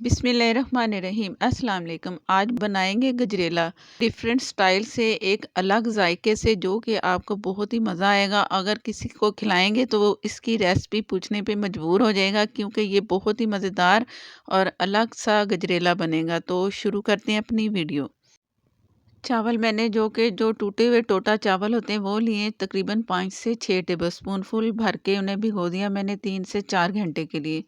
बिस्मिल्लाहिर्रहमानिर्रहीम। अस्सलाम वालेकुम। आज बनाएंगे गजरेला डिफरेंट स्टाइल से, एक अलग जायके से, जो कि आपको बहुत ही मज़ा आएगा। अगर किसी को खिलाएंगे तो वो इसकी रेसिपी पूछने पे मजबूर हो जाएगा, क्योंकि ये बहुत ही मज़ेदार और अलग सा गजरेला बनेगा। तो शुरू करते हैं अपनी वीडियो। चावल मैंने जो टूटे हुए टोटा चावल होते हैं वो लिए, तकरीबन 5 से 6 टेबलस्पून फुल भर के उन्हें भिगो दिया मैंने 3 से 4 घंटे के लिए।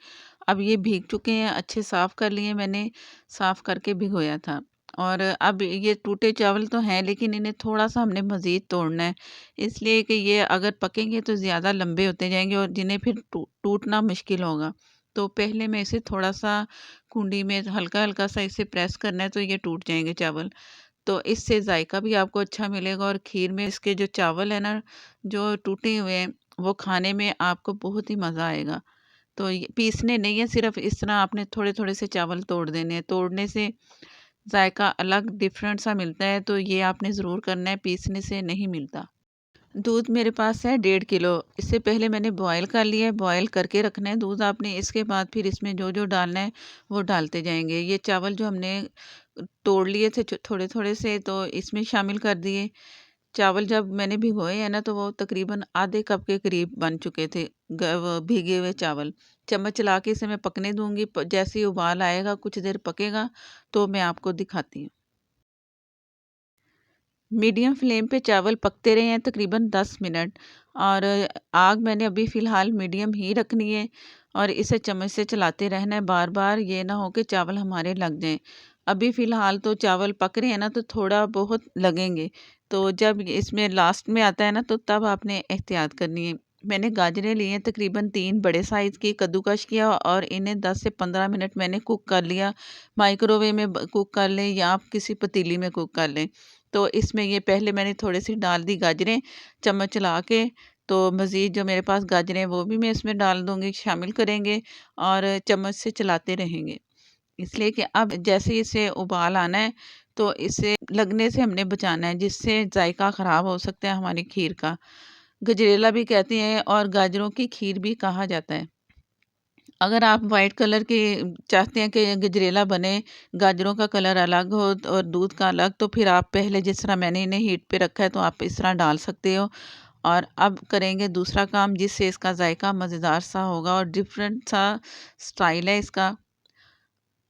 अब ये भीग चुके हैं, अच्छे साफ़ कर लिए मैंने, साफ़ करके भिगोया था। और अब ये टूटे चावल तो हैं, लेकिन इन्हें थोड़ा-सा हमने मज़ीद तोड़ना है, इसलिए कि ये अगर पकेंगे तो ज़्यादा लंबे होते जाएँगे और जिन्हें फिर टूटना मुश्किल होगा। तो पहले मैं इसे थोड़ा-सा कुंडी में हल्का-हल्का सा इसे प्रेस करना है, तो ये टूट जाएँगे चावल। तो इससे जायका भी आपको अच्छा मिलेगा और खीर में इसके जो चावल है ना, जो टूटे हुए हैं, वो खाने में आपको बहुत ही मज़ा आएगा। तो ये पीसने नहीं है, सिर्फ़ इस तरह आपने थोड़े-थोड़े से चावल तोड़ देने हैं। तोड़ने से जायका अलग डिफरेंट सा मिलता है, तो ये आपने ज़रूर करना है, पीसने से नहीं मिलता। दूध मेरे पास है 1.5 किलो। इससे पहले मैंने बॉयल कर लिया है, बॉयल करके रखना है दूध आपने। इसके बाद फिर इसमें जो-जो डालना है वो डालते जाएँगे। ये चावल जो हमने तोड़ लिए थे थोड़े-थोड़े से, तो इसमें शामिल कर दिए। चावल जब मैंने भिगोए हैं ना, तो वो तकरीबन आधे कप के करीब बन चुके थे, वो भीगे हुए चावल। चम्मच चला के इसे मैं पकने दूँगी। जैसे ही उबाल आएगा, कुछ देर पकेगा, तो मैं आपको दिखाती हूँ। मीडियम फ्लेम पे चावल पकते रहे हैं तकरीबन 10 मिनट, और आग मैंने अभी फ़िलहाल मीडियम ही रखनी है और इसे चम्मच से चलाते रहना है बार-बार, ये ना हो कि चावल हमारे लग जाएँ। अभी फ़िलहाल तो चावल पक रहे हैं ना, तो थोड़ा बहुत लगेंगे, तो जब इसमें लास्ट में आता है ना, तो तब आपने एहतियात करनी है। मैंने गाजरें ली हैं तकरीबन 3 बड़े साइज़ की, कद्दूकश किया और इन्हें 10 से 15 मिनट मैंने कुक कर लिया। माइक्रोवेव में कुक कर लें या आप किसी पतीली में कुक कर लें। तो इसमें ये पहले मैंने थोड़ी-सी डाल दी गाजरें, चम्मच चला के। तो मज़ीद जो मेरे पास गाजरें हैं वो भी मैं इसमें डाल दूँगी, शामिल करेंगे और चम्मच से चलाते रहेंगे। इसलिए कि अब जैसे ही इसे उबाल आना है, तो इसे लगने से हमने बचाना है, जिससे जायका ख़राब हो सकता है हमारी खीर का। गजरेला भी कहते हैं और गाजरों की खीर भी कहा जाता है। अगर आप वाइट कलर की चाहते हैं कि गजरेला बने, गाजरों का कलर अलग हो और दूध का अलग, तो फिर आप पहले जिस तरह मैंने इन्हें हीट पे रखा है, तो आप इस तरह डाल सकते हो। और अब करेंगे दूसरा काम, जिससे इसका जायका मज़ेदार सा होगा और डिफरेंट सा स्टाइल है इसका।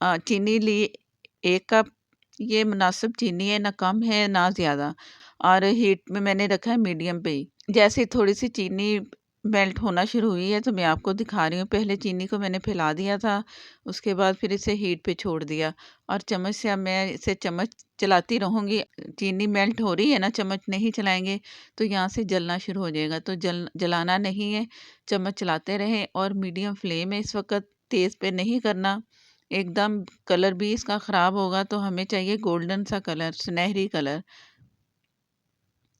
चीनी ली 1 कप, ये मुनासिब चीनी है, ना कम है ना ज़्यादा, और हीट में मैंने रखा है मीडियम पे ही। जैसे थोड़ी-सी चीनी मेल्ट होना शुरू हुई है, तो मैं आपको दिखा रही हूँ। पहले चीनी को मैंने फैला दिया था, उसके बाद फिर इसे हीट पे छोड़ दिया और चम्मच से अब मैं इसे चम्मच चलाती रहूँगी। चीनी मेल्ट हो रही है ना, चम्मच नहीं चलाएँगे तो यहाँ से जलना शुरू हो जाएगा, तो जलाना नहीं है, चम्मच चलाते रहें और मीडियम फ्लेम है इस वक़्त, तेज़ पे नहीं करना। एकदम कलर भी इसका ख़राब होगा, तो हमें चाहिए गोल्डन सा कलर, सुनहरी कलर।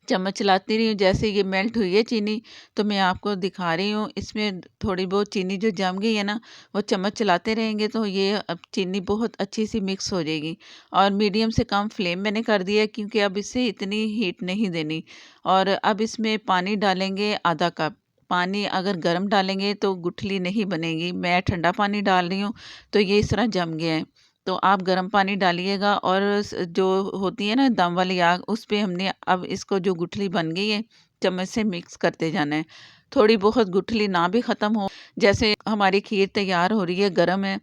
चम्मच चलाती रही हूँ, जैसे ये मेल्ट हुई है चीनी, तो मैं आपको दिखा रही हूँ। इसमें थोड़ी बहुत चीनी जो जम गई है ना, वो चम्मच चलाते रहेंगे तो ये अब चीनी बहुत अच्छी सी मिक्स हो जाएगी। और मीडियम से कम फ्लेम मैंने कर दिया है, क्योंकि अब इसे इतनी हीट नहीं देनी। और अब इसमें पानी डालेंगे आधा कप। पानी अगर गर्म डालेंगे तो गुठली नहीं बनेगी, मैं ठंडा पानी डाल रही हूँ, तो ये इस तरह जम गया है। तो आप गर्म पानी डालिएगा और जो होती है ना दम वाली आग, उस पे हमने अब इसको, जो गुठली बन गई है, चम्मच से मिक्स करते जाना है। थोड़ी बहुत गुठली ना भी ख़त्म हो, जैसे हमारी खीर तैयार हो रही है, गर्म है,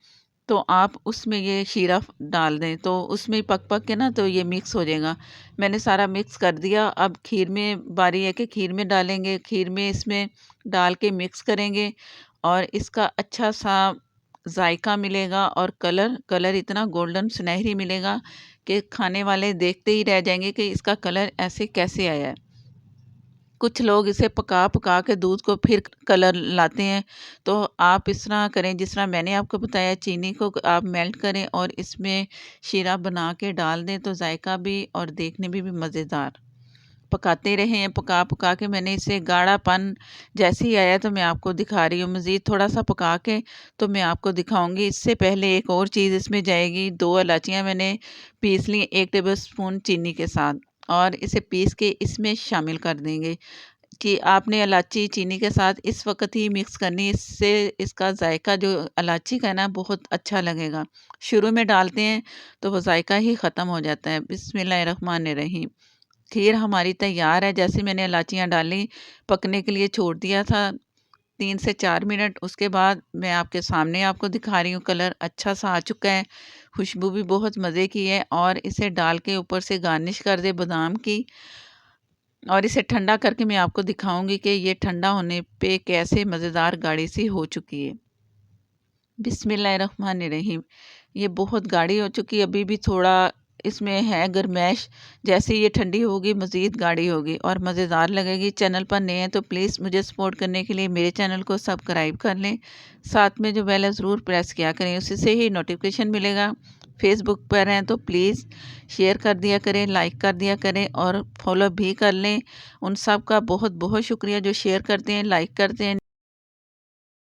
तो आप उसमें ये शीरा डाल दें, तो उसमें पक-पक के ना, तो ये मिक्स हो जाएगा। मैंने सारा मिक्स कर दिया। अब खीर में बारी है कि खीर में डालेंगे, खीर में इसमें डाल के मिक्स करेंगे और इसका अच्छा-सा जायका मिलेगा और कलर कलर इतना गोल्डन सुनहरी मिलेगा कि खाने वाले देखते ही रह जाएँगे कि इसका कलर ऐसे कैसे आया है। कुछ लोग इसे पका-पका के दूध को फिर कलर लाते हैं, तो आप इस तरह करें जिस तरह मैंने आपको बताया, चीनी को आप मेल्ट करें और इसमें शीरा बना के डाल दें, तो जायका भी और देखने में भी मज़ेदार। पकाते रहें, पका-पका के मैंने इसे गाढ़ापन जैसे ही आया, तो मैं आपको दिखा रही हूँ। मज़ीद थोड़ा-सा पका के तो मैं आपको दिखाऊँगी। इससे पहले एक और चीज़ इसमें जाएगी, 2 इलायचियाँ मैंने पीस ली 1 टेबलस्पून चीनी के साथ, और इसे पीस के इसमें शामिल कर देंगे। कि आपने इलायची चीनी के साथ इस वक़्त ही मिक्स करनी, इससे इसका ज़ायका जो इलायची का है ना बहुत अच्छा लगेगा। शुरू में डालते हैं तो वो ज़ायका ही ख़त्म हो जाता है। बिस्मिल्लाहिर्रहमानिर्रहीम। खीर हमारी तैयार है। जैसे मैंने इलायचियाँ डाली, पकने के लिए छोड़ दिया था 3 से 4 मिनट। उसके बाद मैं आपके सामने आपको दिखा रही हूँ, कलर अच्छा सा आ चुका है, खुशबू भी बहुत मज़े की है। और इसे डाल के ऊपर से गार्निश कर दें बादाम की, और इसे ठंडा करके मैं आपको दिखाऊंगी कि ये ठंडा होने पे कैसे मज़ेदार गाढ़ी सी हो चुकी है। बिस्मिल्लाहिर्रहमानिर्रहीम। ये बहुत गाढ़ी हो चुकी है, अभी भी थोड़ा इसमें है गरमैश। जैसे ये ठंडी होगी मज़ीद गाढ़ी होगी और मज़ेदार लगेगी। चैनल पर नए हैं तो प्लीज़ मुझे सपोर्ट करने के लिए मेरे चैनल को सब्सक्राइब कर लें। साथ में जो बेल है ज़रूर प्रेस किया करें, उसी से ही नोटिफिकेशन मिलेगा। फेसबुक पर हैं तो प्लीज़ शेयर कर दिया करें, लाइक कर दिया करें और फॉलो भी कर लें। उन सब का बहुत बहुत शुक्रिया जो शेयर करते हैं, लाइक करते हैं।